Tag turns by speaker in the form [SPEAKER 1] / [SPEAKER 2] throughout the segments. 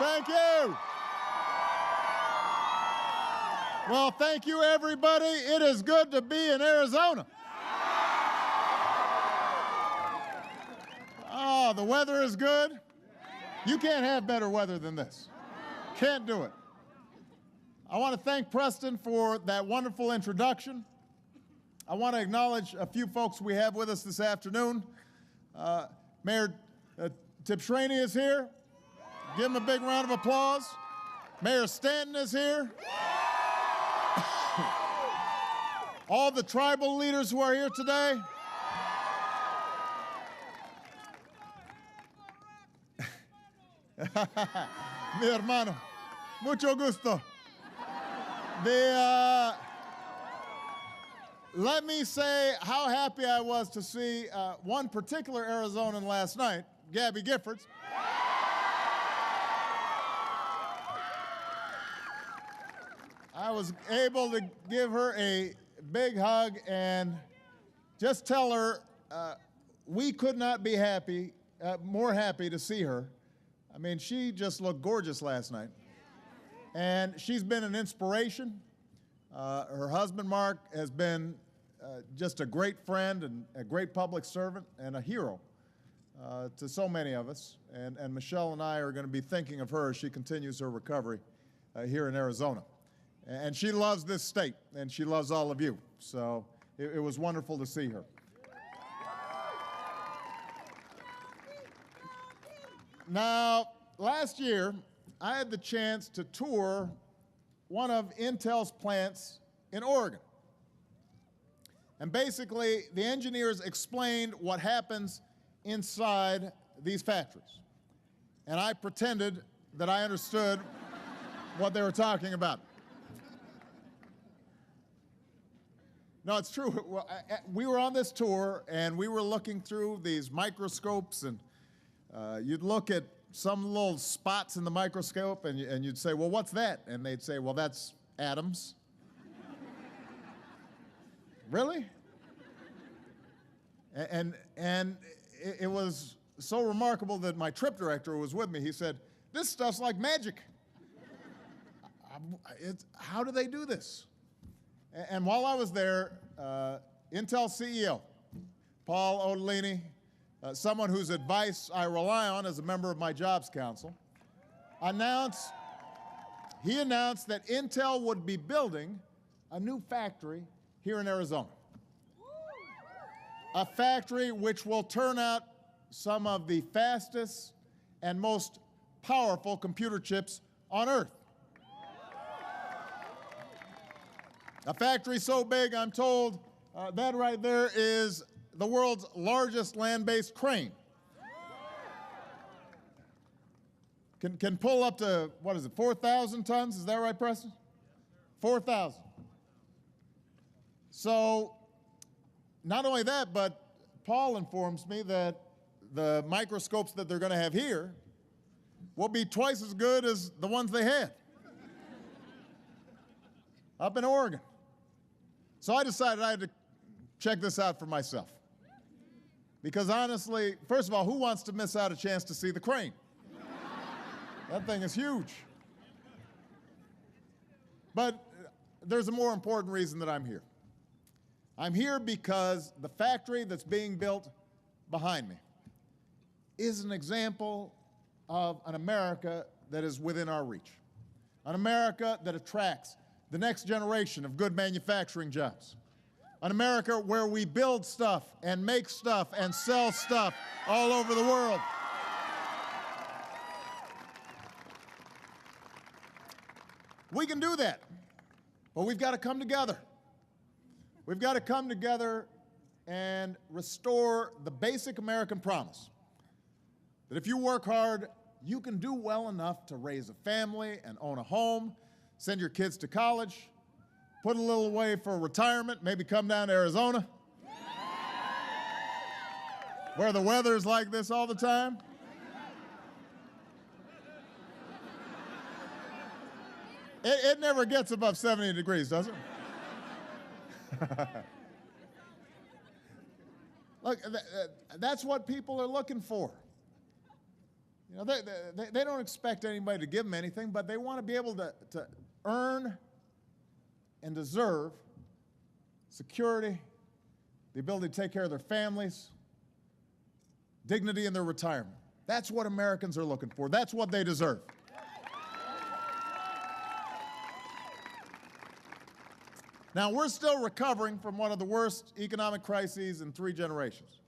[SPEAKER 1] Thank you. Well, thank you, everybody. It is good to be in Arizona. Oh, the weather is good. You can't have better weather than this. Can't do it. I want to thank Preston for that wonderful introduction. I want to acknowledge a few folks we have with us this afternoon. Mayor Tip Sraney is here. Give him a big round of applause. Mayor Stanton is here. All the tribal leaders who are here today. Mi hermano, mucho gusto. Let me say how happy I was to see one particular Arizonan last night, Gabby Giffords. I was able to give her a big hug and just tell her we could not be more happy to see her. I mean, she just looked gorgeous last night. And she's been an inspiration. Her husband, Mark, has been just a great friend and a great public servant and a hero to so many of us. And Michelle and I are going to be thinking of her as she continues her recovery here in Arizona. And she loves this state, and she loves all of you. So it was wonderful to see her. Now, last year, I had the chance to tour one of Intel's plants in Oregon. And basically, the engineers explained what happens inside these factories. And I pretended that I understood what they were talking about. No, it's true. We were on this tour, and we were looking through these microscopes, and you'd look at some little spots in the microscope, and you'd say, well, what's that? And they'd say, well, that's atoms. Really? And it was so remarkable that my trip director was with me. He said, this stuff's like magic. How do they do this? And while I was there, Intel CEO, Paul Otellini, someone whose advice I rely on as a member of my Jobs Council, announced that Intel would be building a new factory here in Arizona. A factory which will turn out some of the fastest and most powerful computer chips on Earth. A factory so big, I'm told, that right there is the world's largest land-based crane. Can pull up to, 4,000 tons? Is that right, Preston? 4,000. So, not only that, but Paul informs me that the microscopes that they're going to have here will be twice as good as the ones they had up in Oregon. So I decided I had to check this out for myself. Because honestly, first of all, who wants to miss out a chance to see the crane? That thing is huge. But there's a more important reason that I'm here. I'm here because the factory that's being built behind me is an example of an America that is within our reach. An America that attracts the next generation of good manufacturing jobs. An America where we build stuff and make stuff and sell stuff all over the world. We can do that, but we've got to come together. We've got to come together and restore the basic American promise that if you work hard, you can do well enough to raise a family and own a home, send your kids to college, put a little away for retirement, maybe come down to Arizona, where the weather's like this all the time. It never gets above 70 degrees, does it? Look, that's what people are looking for. You know, they don't expect anybody to give them anything, but they want to be able to earn and deserve security, the ability to take care of their families, dignity in their retirement. That's what Americans are looking for. That's what they deserve. Now, we're still recovering from one of the worst economic crises in 3 generations.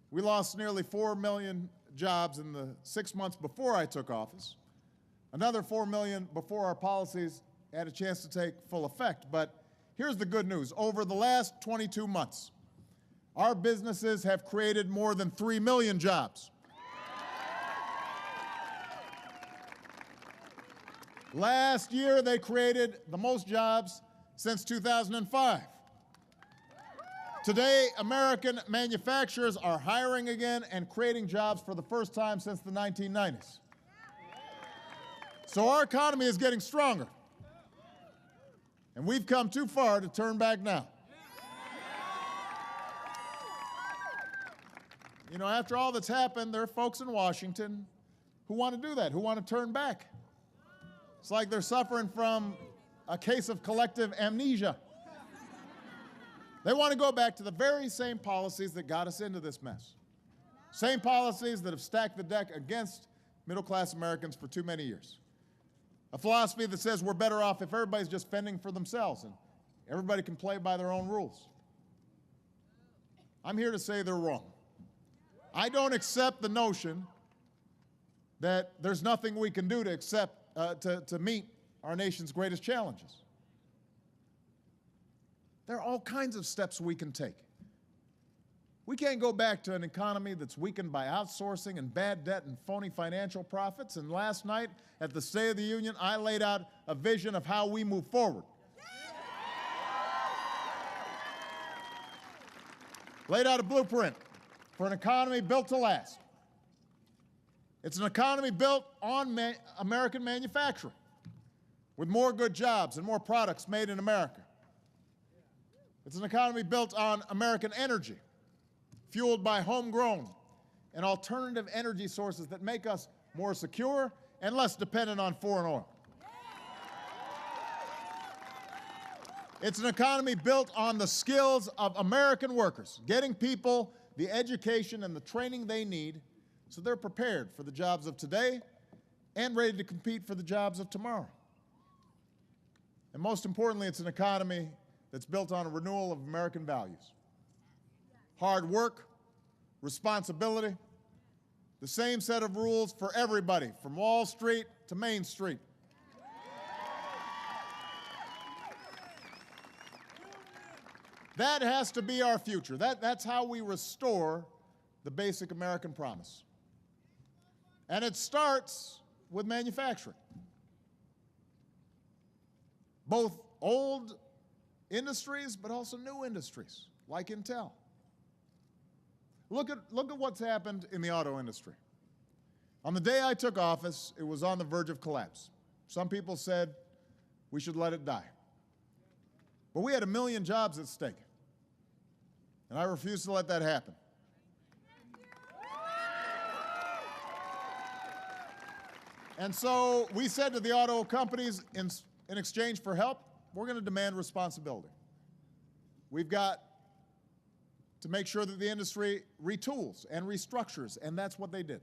[SPEAKER 1] We lost nearly 4 million jobs in the 6 months before I took office, another 4 million before our policies had a chance to take full effect. But here's the good news. Over the last 22 months, our businesses have created more than 3 million jobs. Last year, they created the most jobs since 2005. Today, American manufacturers are hiring again and creating jobs for the first time since the 1990s. So our economy is getting stronger. And we've come too far to turn back now. You know, after all that's happened, there are folks in Washington who want to do that, who want to turn back. It's like they're suffering from a case of collective amnesia. They want to go back to the very same policies that got us into this mess. Same policies that have stacked the deck against middle-class Americans for too many years. A philosophy that says we're better off if everybody's just fending for themselves and everybody can play by their own rules. I'm here to say they're wrong. I don't accept the notion that there's nothing we can do to meet our nation's greatest challenges. There are all kinds of steps we can take. We can't go back to an economy that's weakened by outsourcing and bad debt and phony financial profits. And last night at the State of the Union, I laid out a vision of how we move forward. Laid out a blueprint for an economy built to last. It's an economy built on American manufacturing, with more good jobs and more products made in America. It's an economy built on American energy, fueled by homegrown and alternative energy sources that make us more secure and less dependent on foreign oil. It's an economy built on the skills of American workers, getting people the education and the training they need so they're prepared for the jobs of today and ready to compete for the jobs of tomorrow. And most importantly, it's an economy that's built on a renewal of American values. Hard work, responsibility, the same set of rules for everybody, from Wall Street to Main Street. That has to be our future. That's how we restore the basic American promise. And it starts with manufacturing. Both old industries, but also new industries, like Intel. Look at what's happened in the auto industry. On the day I took office, it was on the verge of collapse. Some people said we should let it die. But we had 1 million jobs at stake, and I refused to let that happen. And so we said to the auto companies, in exchange for help, we're going to demand responsibility. We've got to make sure that the industry retools and restructures, and that's what they did.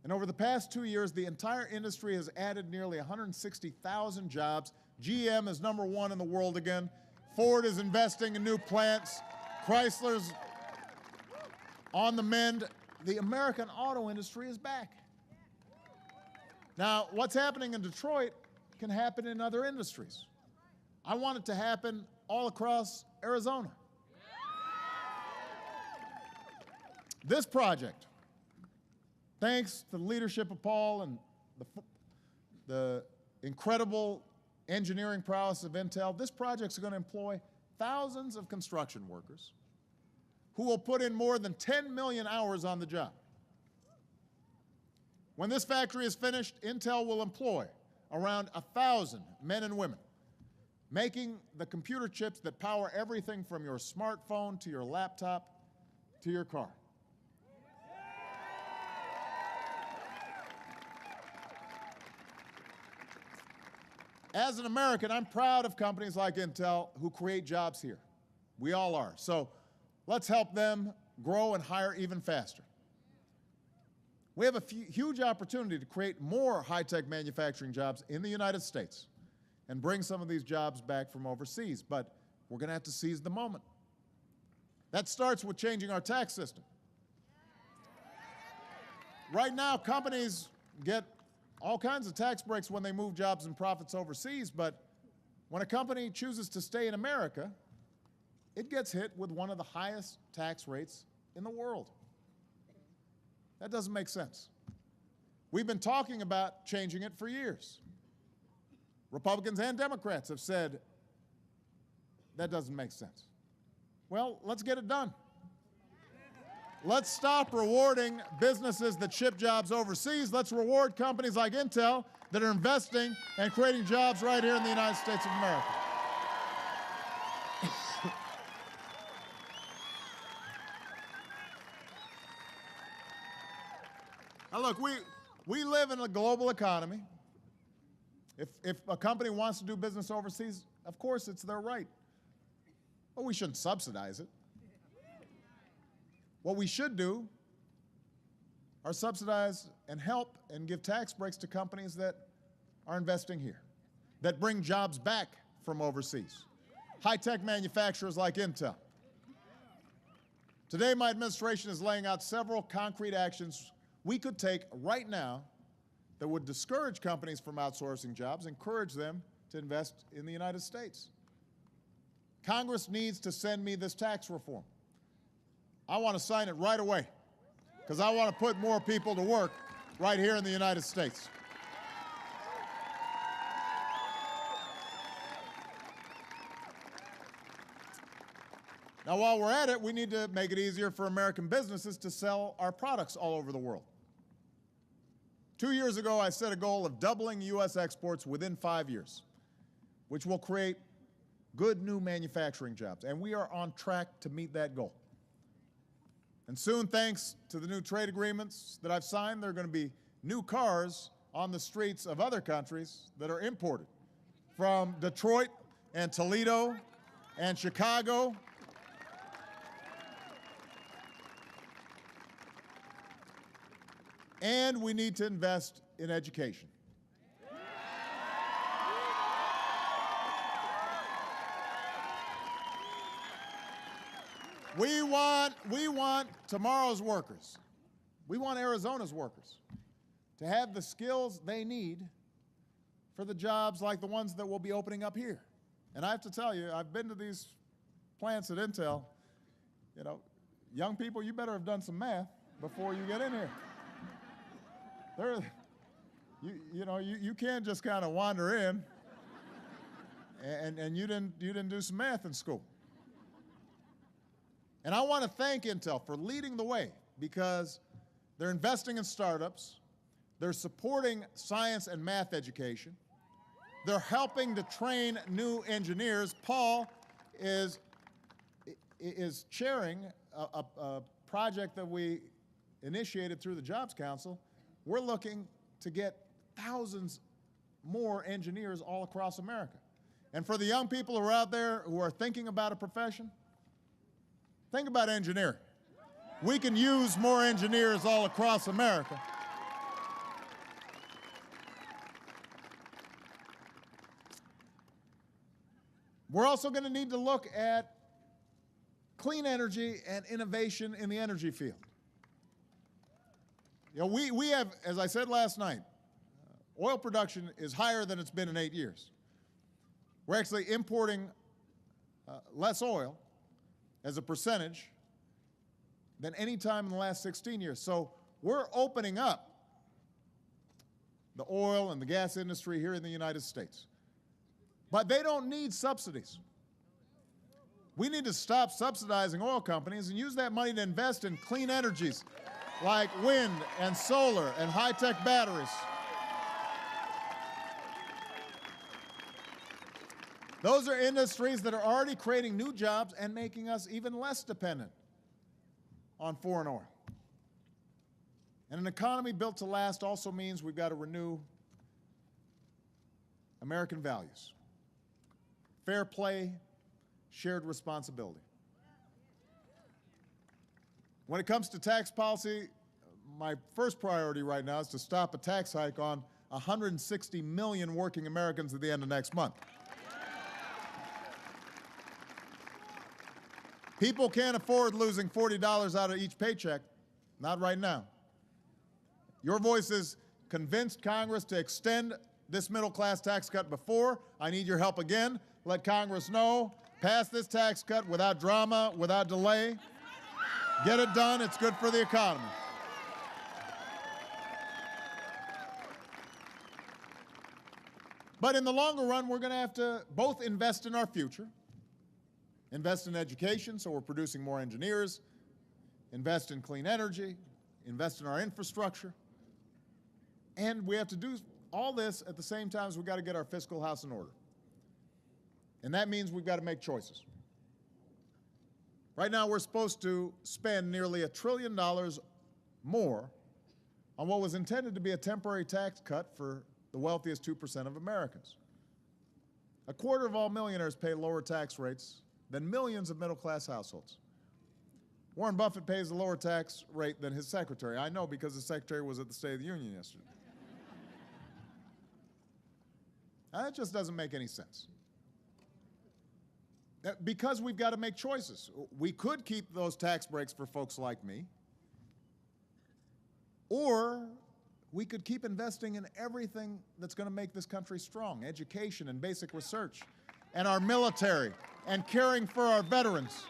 [SPEAKER 1] And over the past 2 years, the entire industry has added nearly 160,000 jobs. GM is #1 in the world again. Ford is investing in new plants. Chrysler's on the mend. The American auto industry is back. Now, what's happening in Detroit can happen in other industries. I want it to happen all across Arizona. This project, thanks to the leadership of Paul and the incredible engineering prowess of Intel, this project's going to employ thousands of construction workers who will put in more than 10 million hours on the job. When this factory is finished, Intel will employ around 1,000 men and women, making the computer chips that power everything from your smartphone to your laptop to your car. As an American, I'm proud of companies like Intel who create jobs here. We all are. So let's help them grow and hire even faster. We have a huge opportunity to create more high-tech manufacturing jobs in the United States and bring some of these jobs back from overseas, but we're going to have to seize the moment. That starts with changing our tax system. Right now, companies get all kinds of tax breaks when they move jobs and profits overseas, but when a company chooses to stay in America, it gets hit with one of the highest tax rates in the world. That doesn't make sense. We've been talking about changing it for years. Republicans and Democrats have said that doesn't make sense. Well, let's get it done. Let's stop rewarding businesses that ship jobs overseas. Let's reward companies like Intel that are investing and creating jobs right here in the United States of America. Now look, we live in a global economy. If a company wants to do business overseas, of course it's their right. But we shouldn't subsidize it. What we should do are subsidize and help and give tax breaks to companies that are investing here, that bring jobs back from overseas. High-tech manufacturers like Intel. Today, my administration is laying out several concrete actions we could take right now that would discourage companies from outsourcing jobs, encourage them to invest in the United States. Congress needs to send me this tax reform. I want to sign it right away because I want to put more people to work right here in the United States. Now, while we're at it, we need to make it easier for American businesses to sell our products all over the world. 2 years ago, I set a goal of doubling U.S. exports within 5 years, which will create good new manufacturing jobs, and we are on track to meet that goal. And soon, thanks to the new trade agreements that I've signed, there are going to be new cars on the streets of other countries that are imported from Detroit and Toledo and Chicago. And we need to invest in education. We want tomorrow's workers. We want Arizona's workers to have the skills they need for the jobs like the ones that will be opening up here. And I have to tell you, I've been to these plants at Intel. You know, young people, you better have done some math before you get in here. You can't just kind of wander in and you didn't do some math in school. And I want to thank Intel for leading the way because they're investing in startups, they're supporting science and math education, they're helping to train new engineers. Paul is chairing a project that we initiated through the Jobs Council. We're looking to get thousands more engineers all across America. And for the young people who are out there who are thinking about a profession, think about engineering. We can use more engineers all across America. We're also going to need to look at clean energy and innovation in the energy field. You know, we have, as I said last night, oil production is higher than it's been in 8 years. We're actually importing less oil as a percentage than any time in the last 16 years. So we're opening up the oil and the gas industry here in the United States. But they don't need subsidies. We need to stop subsidizing oil companies and use that money to invest in clean energies like wind and solar and high-tech batteries. Those are industries that are already creating new jobs and making us even less dependent on foreign oil. And an economy built to last also means we've got to renew American values: fair play, shared responsibility. When it comes to tax policy, my first priority right now is to stop a tax hike on 160 million working Americans at the end of next month. People can't afford losing $40 out of each paycheck, not right now. Your voices convinced Congress to extend this middle-class tax cut before. I need your help again. Let Congress know. Pass this tax cut without drama, without delay. Get it done. It's good for the economy. But in the longer run, we're going to have to both invest in our future, invest in education so we're producing more engineers, invest in clean energy, invest in our infrastructure, and we have to do all this at the same time as we've got to get our fiscal house in order. And that means we've got to make choices. Right now, we're supposed to spend nearly $1 trillion more on what was intended to be a temporary tax cut for the wealthiest 2% of Americans. A quarter of all millionaires pay lower tax rates than millions of middle-class households. Warren Buffett pays a lower tax rate than his secretary. I know because the secretary was at the State of the Union yesterday. That just doesn't make any sense. Because we've got to make choices. We could keep those tax breaks for folks like me, or we could keep investing in everything that's going to make this country strong: education and basic research, and our military, and caring for our veterans.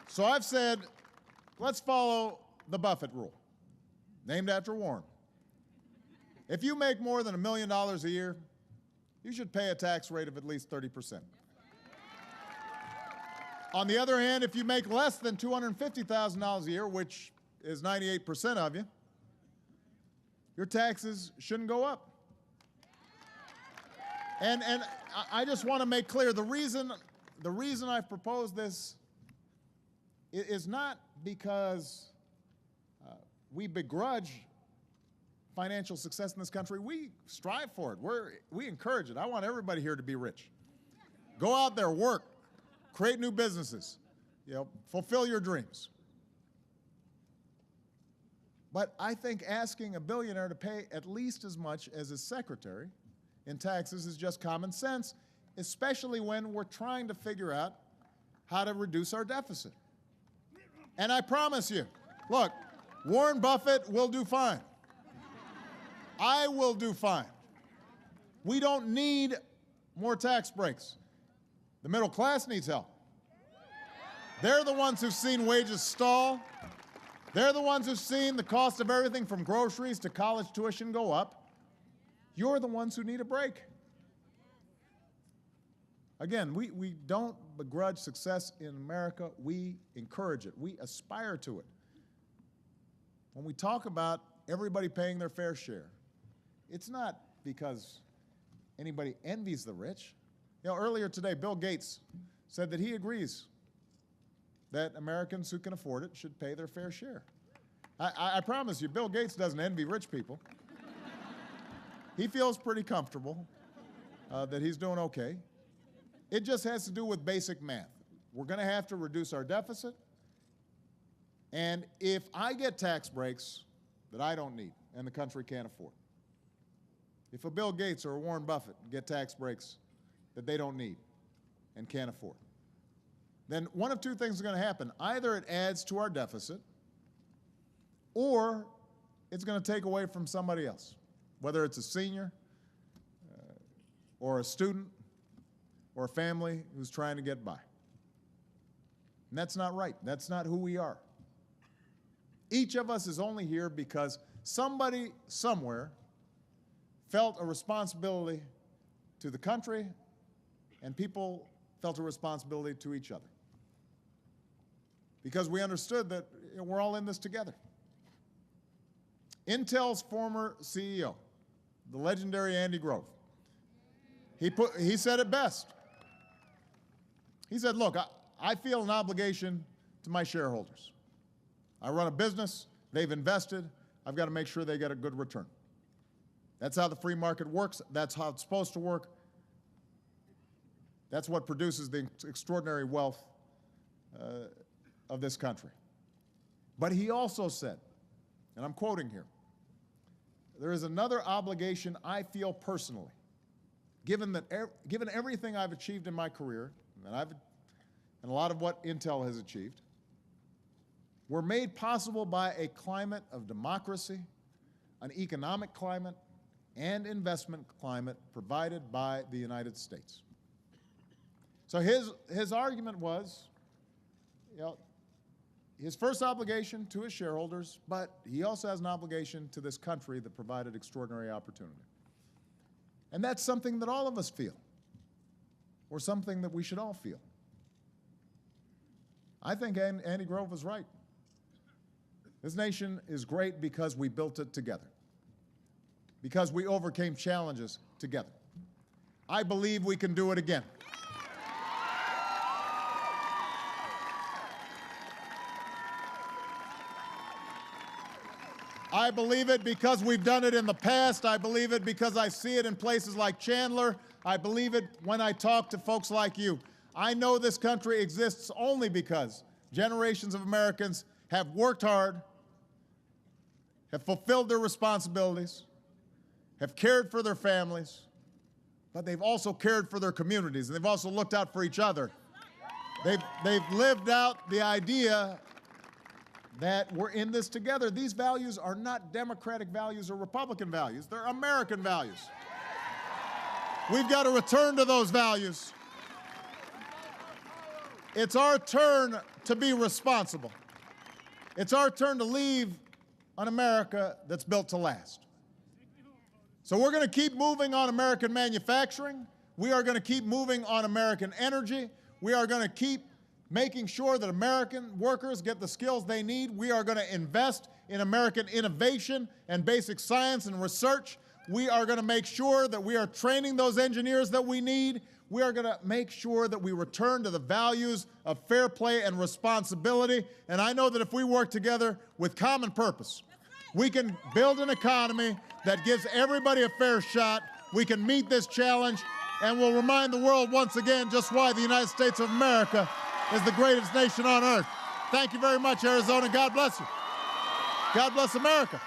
[SPEAKER 1] So I've said, let's follow the Buffett rule, named after Warren. If you make more than $1 million a year, you should pay a tax rate of at least 30%. On the other hand, if you make less than $250,000 a year, which is 98% of you, your taxes shouldn't go up. And I just want to make clear, the reason I've proposed this is not because we begrudge financial success in this country. We strive for it. We encourage it. I want everybody here to be rich. Go out there, work, create new businesses, fulfill your dreams. But I think asking a billionaire to pay at least as much as his secretary in taxes is just common sense, especially when we're trying to figure out how to reduce our deficit. And I promise you, look, Warren Buffett will do fine. I will do fine. We don't need more tax breaks. The middle class needs help. They're the ones who've seen wages stall. They're the ones who've seen the cost of everything from groceries to college tuition go up. You're the ones who need a break. Again, we don't begrudge success in America. We encourage it. We aspire to it. When we talk about everybody paying their fair share, it's not because anybody envies the rich. Earlier today, Bill Gates said that he agrees that Americans who can afford it should pay their fair share. I promise you, Bill Gates doesn't envy rich people. He feels pretty comfortable that he's doing okay. It just has to do with basic math. We're going to have to reduce our deficit. And if I get tax breaks that I don't need and the country can't afford, if a Bill Gates or a Warren Buffett get tax breaks that they don't need and can't afford, then one of two things is going to happen. Either it adds to our deficit, or it's going to take away from somebody else, whether it's a senior or a student or a family who's trying to get by. And that's not right. That's not who we are. Each of us is only here because somebody somewhere felt a responsibility to the country, and people felt a responsibility to each other. Because we understood that we're all in this together. Intel's former CEO, the legendary Andy Grove, he said it best. He said, look, I feel an obligation to my shareholders. I run a business They've invested. I've got to make sure they get a good return. That's how the free market works. That's how it's supposed to work. That's what produces the extraordinary wealth of this country. But he also said, and I'm quoting here, there is another obligation I feel personally, given everything I've achieved in my career, and a lot of what Intel has achieved, were made possible by a climate of democracy, an economic climate, and investment climate provided by the United States. So his argument was, his first obligation to his shareholders, but he also has an obligation to this country that provided extraordinary opportunity. And that's something that all of us feel, or something that we should all feel. I think Andy Grove was right. This nation is great because we built it together, because we overcame challenges together. I believe we can do it again. I believe it because we've done it in the past. I believe it because I see it in places like Chandler. I believe it when I talk to folks like you. I know this country exists only because generations of Americans have worked hard, have fulfilled their responsibilities, have cared for their families, but they've also cared for their communities, and they've also looked out for each other. They've lived out the idea that we're in this together. These values are not Democratic values or Republican values. They're American values. We've got to return to those values. It's our turn to be responsible. It's our turn to leave an America that's built to last. So we're going to keep moving on American manufacturing. We are going to keep moving on American energy. We are going to keep making sure that American workers get the skills they need. We are going to invest in American innovation and basic science and research. We are going to make sure that we are training those engineers that we need. We are going to make sure that we return to the values of fair play and responsibility. And I know that if we work together with common purpose, we can build an economy that gives everybody a fair shot. We can meet this challenge, and we'll remind the world once again just why the United States of America is the greatest nation on earth. Thank you very much, Arizona. God bless you. God bless America.